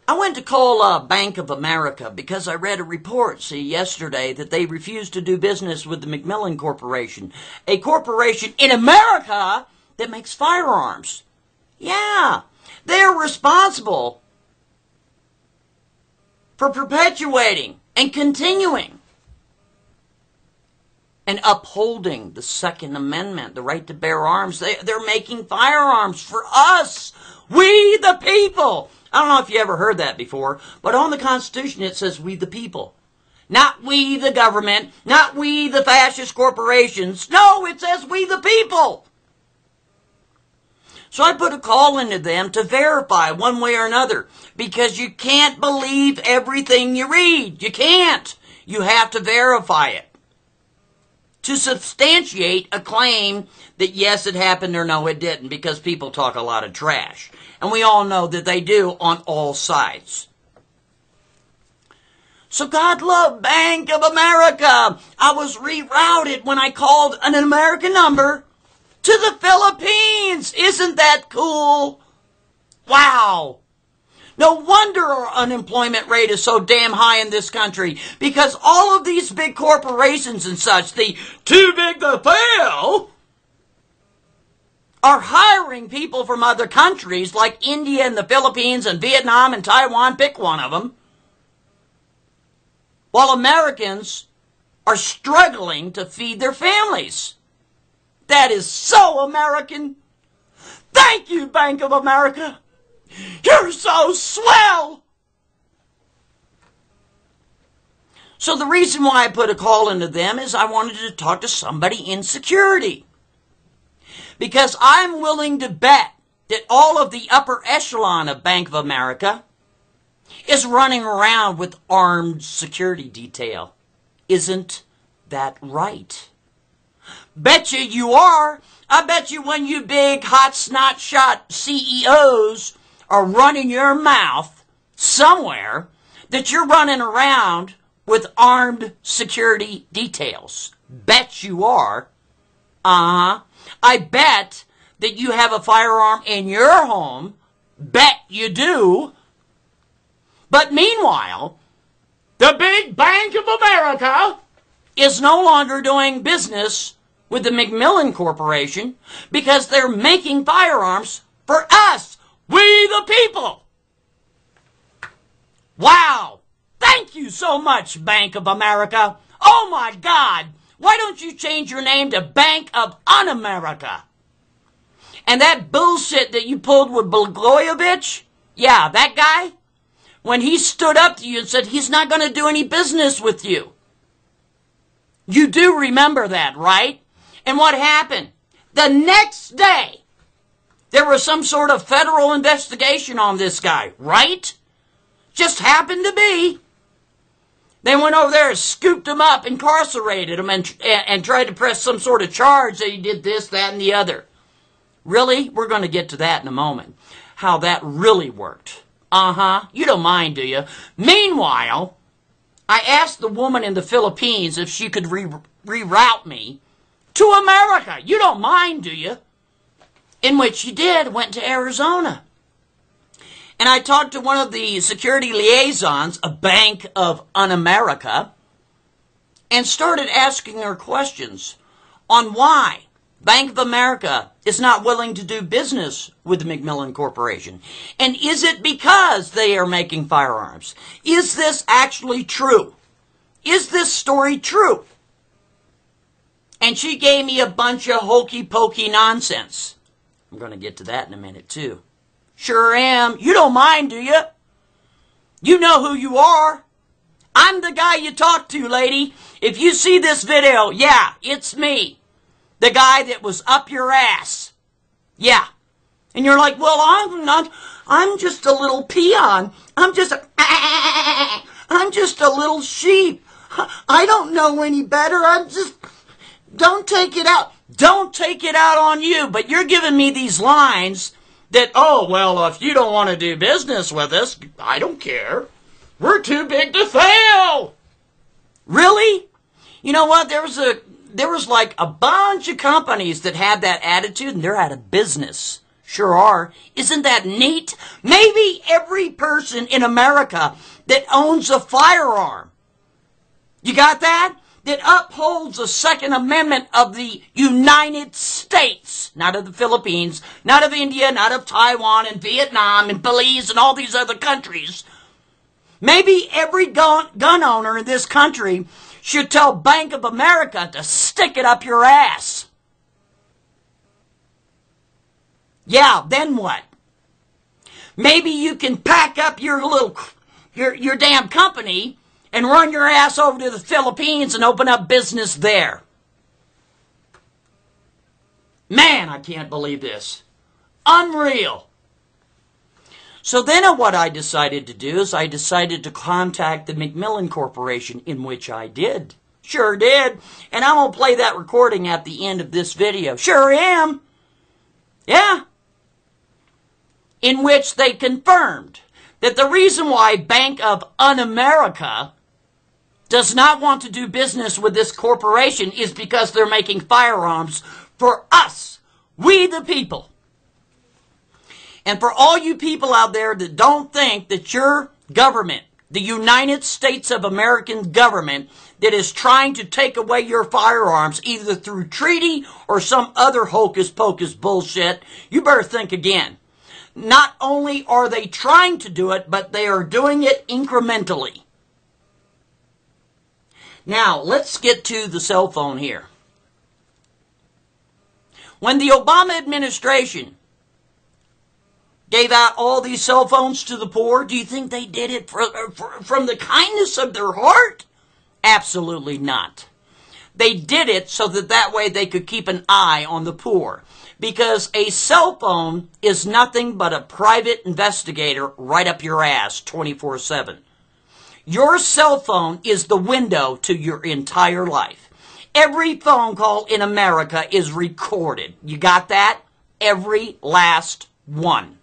I went to call Bank of America because I read a report, yesterday that they refused to do business with the Macmillan Corporation, a corporation in America that makes firearms. Yeah, they're responsible for perpetuating and continuing and upholding the Second Amendment, the right to bear arms. They're making firearms for us, we the people. I don't know if you ever heard that before, but on the Constitution it says we the people. Not we the government, not we the fascist corporations. No, it says we the people. So I put a call into them to verify one way or another, because you can't believe everything you read. You can't. You have to verify it to substantiate a claim that yes, it happened or no, it didn't, because people talk a lot of trash. And we all know that they do on all sides. So God love Bank of America. I was rerouted when I called an American number to the Philippines. Isn't that cool? Wow. No wonder our unemployment rate is so damn high in this country, because all of these big corporations and such, the too big to fail, are hiring people from other countries like India and the Philippines and Vietnam and Taiwan, pick one of them, while Americans are struggling to feed their families. That is so American. Thank you, Bank of America. You're so swell. So the reason why I put a call into them is I wanted to talk to somebody in security. Because I'm willing to bet that all of the upper echelon of Bank of America is running around with armed security detail. Isn't that right? Betcha you are. I bet you when you big hot snot shot CEOs are running your mouth somewhere that you're running around with armed security details. Bet you are. I bet that you have a firearm in your home. Bet you do. But meanwhile, the big Bank of America is no longer doing business with the Macmillan Corporation because they're making firearms for us, we the people. Wow. Thank you so much, Bank of America. Oh my God. Why don't you change your name to Bank of UnAmerica? And that bullshit that you pulled with Blagojevich, yeah, that guy, when he stood up to you and said he's not going to do any business with you. You do remember that, right? And what happened? The next day, there was some sort of federal investigation on this guy, right? Just happened to be. They went over there and scooped him up, incarcerated him, and tried to press some sort of charge that he did this, that, and the other. Really? We're going to get to that in a moment. How that really worked. You don't mind, do you? Meanwhile, I asked the woman in the Philippines if she could reroute me to America. You don't mind, do you? In which she did, went to Arizona. And I talked to one of the security liaisons, a Bank of UnAmerica, and started asking her questions on why Bank of America is not willing to do business with the Macmillan Corporation. And is it because they are making firearms? Is this actually true? Is this story true? And she gave me a bunch of hokey-pokey nonsense. I'm going to get to that in a minute, too. Sure am. You don't mind, do you? You know who you are. I'm the guy you talk to, lady. If you see this video, yeah, it's me. The guy that was up your ass. Yeah. And you're like, well, I'm just a little peon. I'm just a little sheep. I don't know any better. Don't take it out. Don't take it out on you. But you're giving me these lines that, oh, well, if you don't want to do business with us, I don't care. We're too big to fail. Really? You know what? There was like a bunch of companies that had that attitude, and they're out of business. Sure are. Isn't that neat? Maybe every person in America that owns a firearm, you got that? That upholds the Second Amendment of the United States, not of the Philippines, not of India, not of Taiwan and Vietnam and Belize and all these other countries. Maybe every gun owner in this country should tell Bank of America to stick it up your ass. Yeah, then what? Maybe you can pack up your damn company and run your ass over to the Philippines and open up business there. Man, I can't believe this. Unreal. So then what I decided to do is I decided to contact the Macmillan Corporation, in which I did. Sure did. And I'm going to play that recording at the end of this video. Sure am. Yeah. In which they confirmed that the reason why Bank of UnAmerica does not want to do business with this corporation is because they're making firearms for us, we the people. And for all you people out there that don't think that your government, the United States of American government, that is trying to take away your firearms either through treaty or some other hocus pocus bullshit, you better think again. Not only are they trying to do it, but they are doing it incrementally. Now, let's get to the cell phone here. When the Obama administration gave out all these cell phones to the poor, do you think they did it from the kindness of their heart? Absolutely not. They did it so that way they could keep an eye on the poor. Because a cell phone is nothing but a private investigator right up your ass 24/7. Your cell phone is the window to your entire life. Every phone call in America is recorded. You got that? Every last one.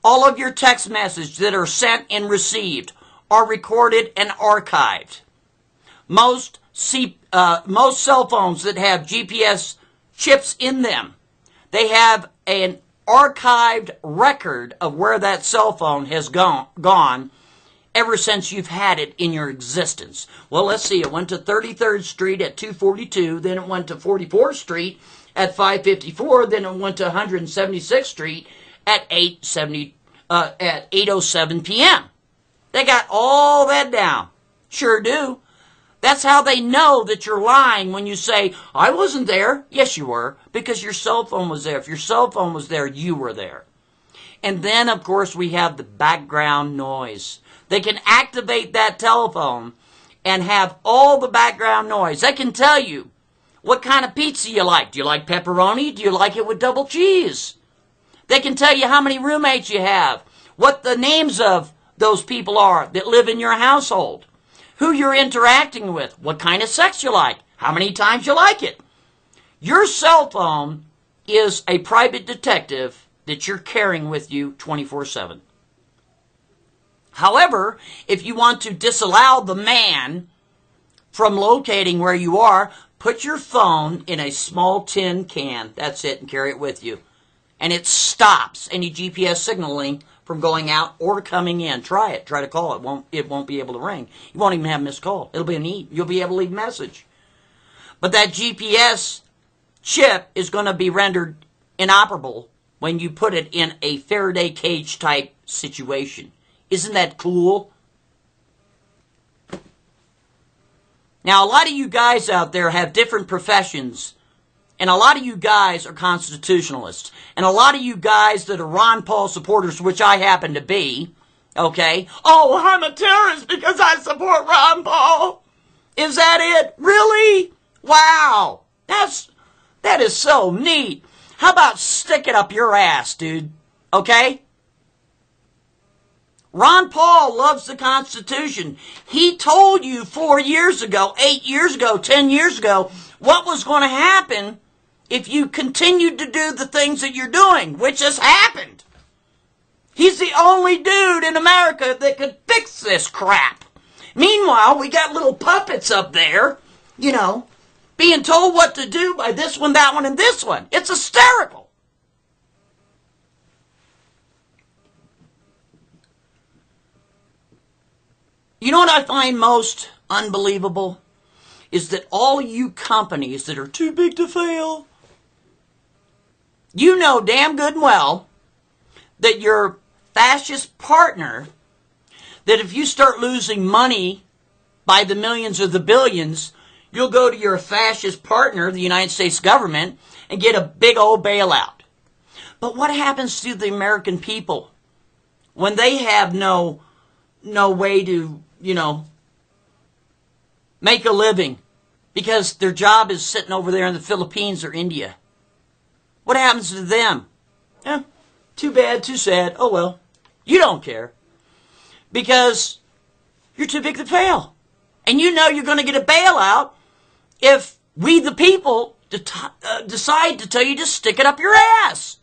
All of your text messages that are sent and received are recorded and archived. Most cell phones that have GPS chips in them, they have an archived record of where that cell phone has gone ever since you've had it in your existence. Well, let's see. It went to 33rd Street at 242. Then it went to 44th Street at 554. Then it went to 176th Street at 8:07 p.m. They got all that down. Sure do. That's how they know that you're lying when you say, I wasn't there. Yes, you were, because your cell phone was there. If your cell phone was there, you were there. And then, of course, we have the background noise. They can activate that telephone and have all the background noise. They can tell you what kind of pizza you like. Do you like pepperoni? Do you like it with double cheese? They can tell you how many roommates you have, what the names of those people are that live in your household, who you're interacting with, what kind of sex you like, how many times you like it. Your cell phone is a private detective that you're carrying with you 24/7. However, if you want to disallow the man from locating where you are, put your phone in a small tin can. That's it, and carry it with you. And it stops any GPS signaling from going out or coming in. Try it. Try to call it. It won't be able to ring. You won't even have a missed call. It'll be a need. You'll be able to leave a message. But that GPS chip is going to be rendered inoperable when you put it in a Faraday cage type situation. Isn't that cool? Now, a lot of you guys out there have different professions, and a lot of you guys are constitutionalists, and a lot of you guys that are Ron Paul supporters, which I happen to be, okay? Oh, I'm a terrorist because I support Ron Paul. Is that it? Really? Wow. That is so neat. How about stick it up your ass, dude? Okay? Ron Paul loves the Constitution. He told you 4 years ago, 8 years ago, 10 years ago, what was going to happen if you continued to do the things that you're doing, which has happened. He's the only dude in America that could fix this crap. Meanwhile, we got little puppets up there, you know, being told what to do by this one, that one, and this one. It's hysterical. You know what I find most unbelievable? Is that all you companies that are too big to fail, you know damn good and well that your fascist partner, that if you start losing money by the millions or the billions, you'll go to your fascist partner, the United States government, and get a big old bailout. But what happens to the American people when they have no way to, make a living because their job is sitting over there in the Philippines or India? What happens to them? Too bad, too sad. Oh well. You don't care. Because you're too big to fail. And you know you're going to get a bailout if we the people decide to tell you to stick it up your ass.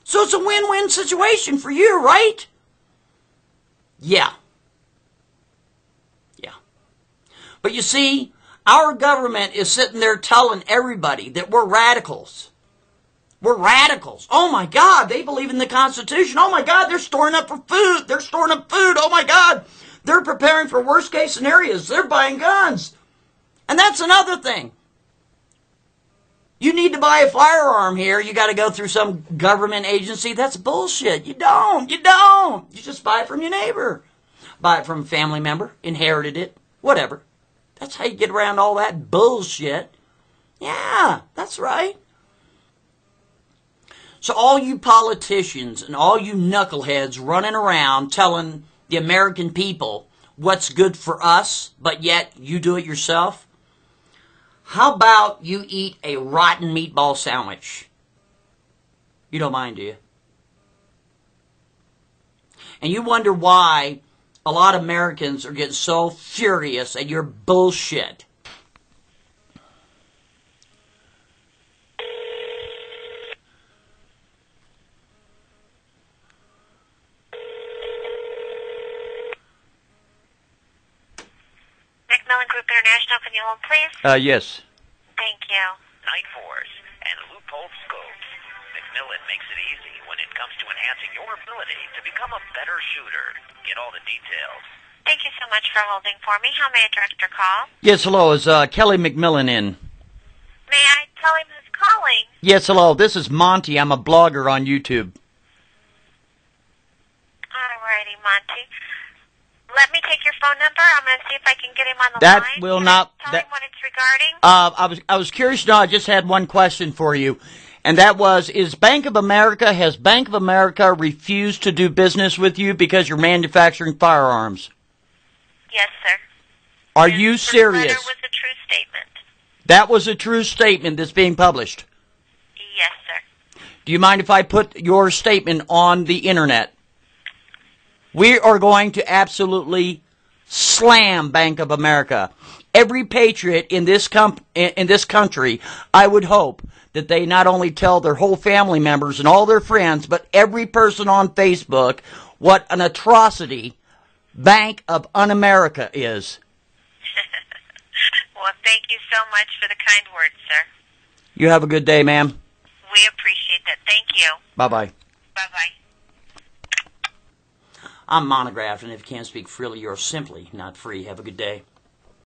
So it's a win-win situation for you, right? Yeah. But you see, our government is sitting there telling everybody that we're radicals. We're radicals. Oh my God, they believe in the Constitution. Oh my God, they're storing up for food. They're storing up food. Oh my God, they're preparing for worst case scenarios. They're buying guns. And that's another thing. You need to buy a firearm here, you got to go through some government agency. That's bullshit. You don't. You just buy it from your neighbor. Buy it from a family member, inherited it, whatever. That's how you get around all that bullshit. Yeah, that's right. So all you politicians and all you knuckleheads running around telling the American people what's good for us, but yet you do it yourself, how about you eat a rotten meatball sandwich? You don't mind, do you? And you wonder why a lot of Americans are getting so furious at your bullshit. McMillan Group International, can you hold, please? Yes. Thank you. Night Force and Loophole Scopes. McMillan makes it easy when it comes to enhancing your ability to become a better shooter. Get all the details. Thank you so much for holding for me. How may I direct your call? Yes, hello. Is Kelly McMillan in? May I tell him who's calling? Yes, hello. This is Monty. I'm a blogger on YouTube. Alrighty, Monty. Let me take your phone number. I'm going to see if I can get him on the That line. will Can not... I tell him what it's regarding? I was curious to know, I just had one question for you, and that was, has Bank of America refused to do business with you because you're manufacturing firearms? Yes, sir. Are you serious? That was a true statement. That was a true statement that's being published. Yes, sir. Do you mind if I put your statement on the internet? We are going to absolutely slam Bank of America. Every patriot in this country, I would hope that they not only tell their whole family members and all their friends, but every person on Facebook what an atrocity Bank of UnAmerica is. Well, thank you so much for the kind words, sir. You have a good day, ma'am. We appreciate that. Thank you. Bye-bye. Bye-bye. I'm monographed, and if you can't speak freely, you're simply not free. Have a good day.